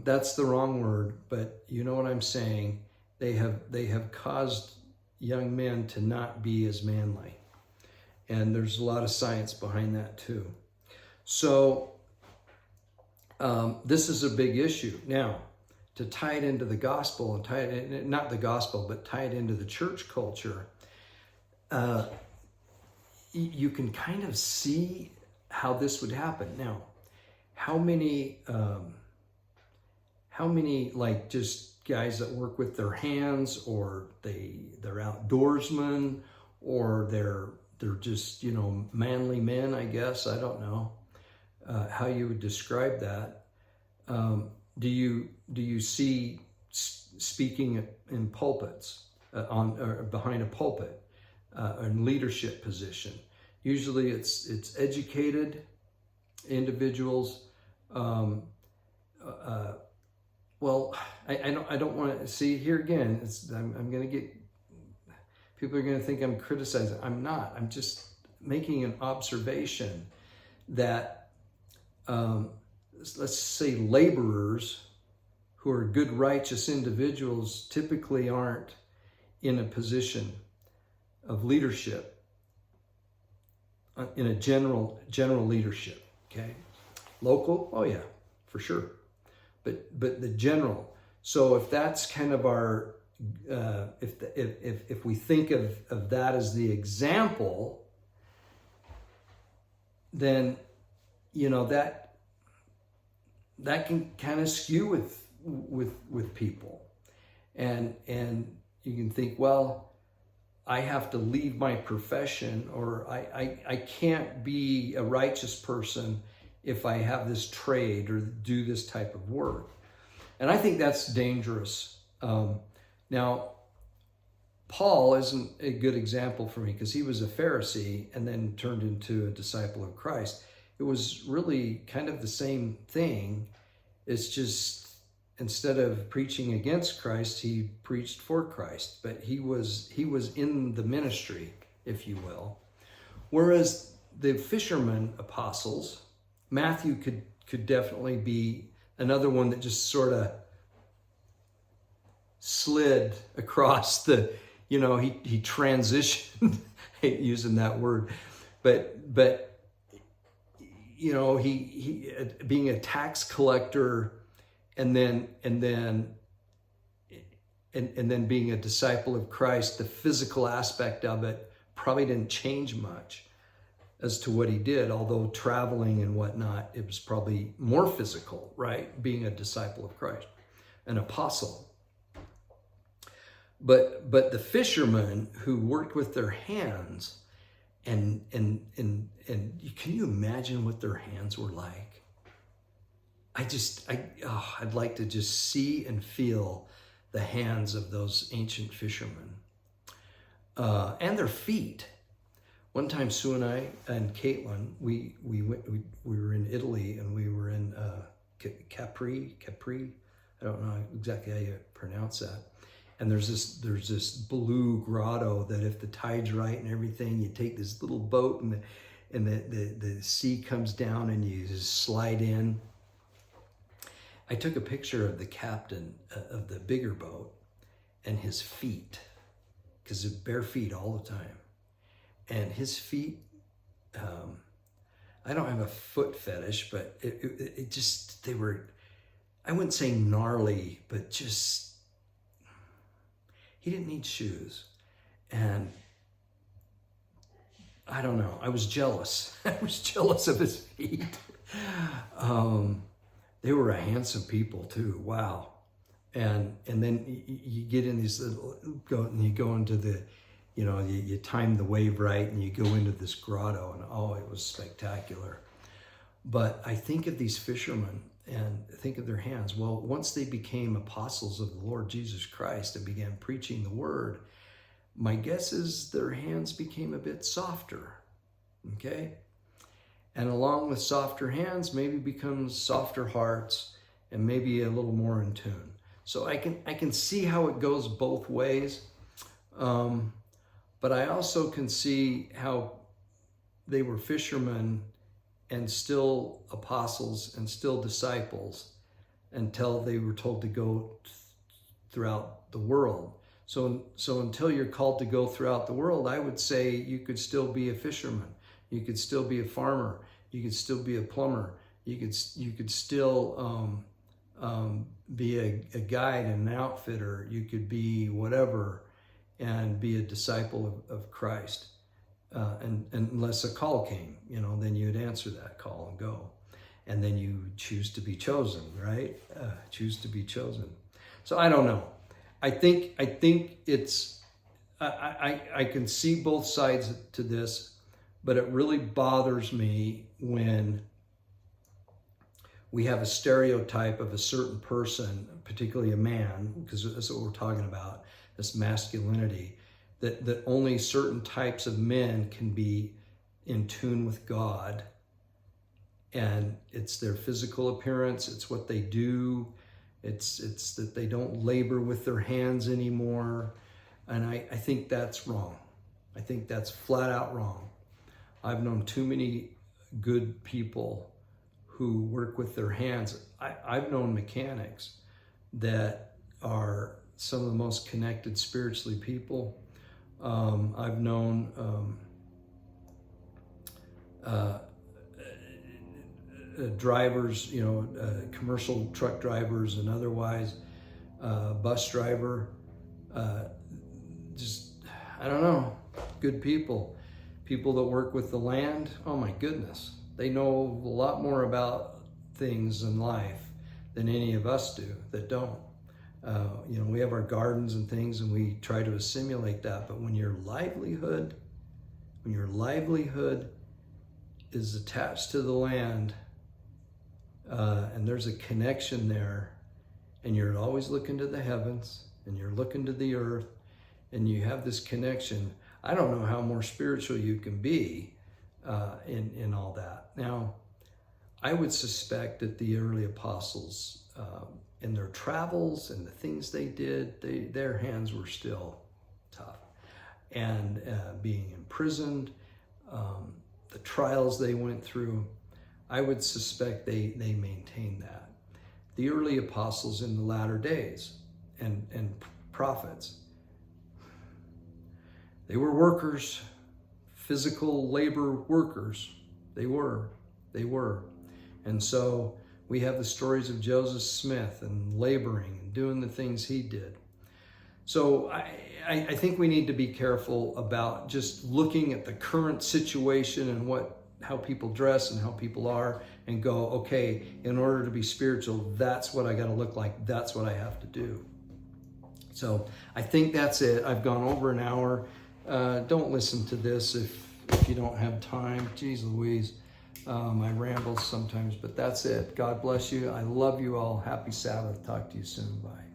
That's the wrong word, but you know what I'm saying. They have caused young men to not be as manly, and there's a lot of science behind that too. So this is a big issue. Now, to tie it into the gospel and tie it, not the gospel, but tie it into the church culture, you can kind of see how this would happen. Now, how many like just guys that work with their hands, or they're outdoorsmen, or they're just, manly men, I guess. I don't know how you would describe that. Do you see speaking in pulpits, or behind a pulpit, in leadership position? Usually it's educated individuals. Well, I don't want to see here again. I'm going to get, people are going to think I'm criticizing. I'm not. I'm just making an observation that let's say laborers who are good, righteous individuals typically aren't in a position of leadership, in a general leadership. Okay, local, oh yeah, for sure. But the general. So if that's kind of our, if we think of that as the example, then that can kind of skew with people, and you can think, well, I have to leave my profession, or I can't be a righteous person if I have this trade or do this type of work. And I think that's dangerous. Now, Paul isn't a good example for me, because he was a Pharisee and then turned into a disciple of Christ. It was really kind of the same thing. It's just, instead of preaching against Christ, he preached for Christ. But he was in the ministry, if you will. Whereas the fishermen apostles, Matthew could definitely be another one that just sort of slid across the, he transitioned. I hate using that word, but he being a tax collector and then being a disciple of Christ, the physical aspect of it probably didn't change much. as to what he did, although traveling and whatnot, it was probably more physical, right? Being a disciple of Christ, an apostle. But the fishermen who worked with their hands, and can you imagine what their hands were like? I'd like to just see and feel the hands of those ancient fishermen, and their feet. One time, Sue and I and Caitlin, we were in Italy, and we were in Capri. I don't know exactly how you pronounce that. And there's this blue grotto that, if the tide's right and everything, you take this little boat, and the sea comes down, and you just slide in. I took a picture of the captain of the bigger boat and his feet, because they're bare feet all the time. And his feet, I don't have a foot fetish, but it just, they were, I wouldn't say gnarly, but just, he didn't need shoes. And I don't know, I was jealous. I was jealous of his feet. They were a handsome people too, wow. And then you get in these little, you go into the, you time the wave right, and you go into this grotto, and oh, it was spectacular. But I think of these fishermen and think of their hands. Well, once they became apostles of the Lord Jesus Christ and began preaching the word, my guess is their hands became a bit softer, okay? And along with softer hands, maybe becomes softer hearts, and maybe a little more in tune. So I can see how it goes both ways. But I also can see how they were fishermen and still apostles and still disciples until they were told to go throughout the world. So until you're called to go throughout the world, I would say you could still be a fisherman. You could still be a farmer. You could still be a plumber. You could still be a guide and an outfitter. You could be whatever, and be a disciple of Christ. And unless a call came, then you'd answer that call and go. And then you choose to be chosen, right? Choose to be chosen. So I don't know. I think it's, I can see both sides to this, but it really bothers me when we have a stereotype of a certain person, particularly a man, because that's what we're talking about, this masculinity, that only certain types of men can be in tune with God. And it's their physical appearance, it's what they do, it's that they don't labor with their hands anymore. And I think that's wrong. I think that's flat out wrong. I've known too many good people who work with their hands. I've known mechanics that are some of the most connected spiritually people. I've known drivers, commercial truck drivers and otherwise, bus driver, just, I don't know, good people that work with the land. Oh my goodness. They know a lot more about things in life than any of us do that don't. We have our gardens and things, and we try to assimilate that. But when your livelihood is attached to the land, and there's a connection there, and you're always looking to the heavens, and you're looking to the earth, and you have this connection, I don't know how more spiritual you can be in all that. Now, I would suspect that the early apostles, in their travels and the things they did, their hands were still tough. And being imprisoned, the trials they went through, I would suspect they maintained that. The early apostles in the latter days and prophets, they were workers, physical labor workers. They were. And so we have the stories of Joseph Smith and laboring and doing the things he did. So I think we need to be careful about just looking at the current situation and how people dress and how people are, and go, okay, in order to be spiritual, that's what I got to look like. That's what I have to do. So I think that's it. I've gone over an hour. Don't listen to this if you don't have time. Jeez Louise. I ramble sometimes, but that's it. God bless you. I love you all. Happy Sabbath. Talk to you soon. Bye.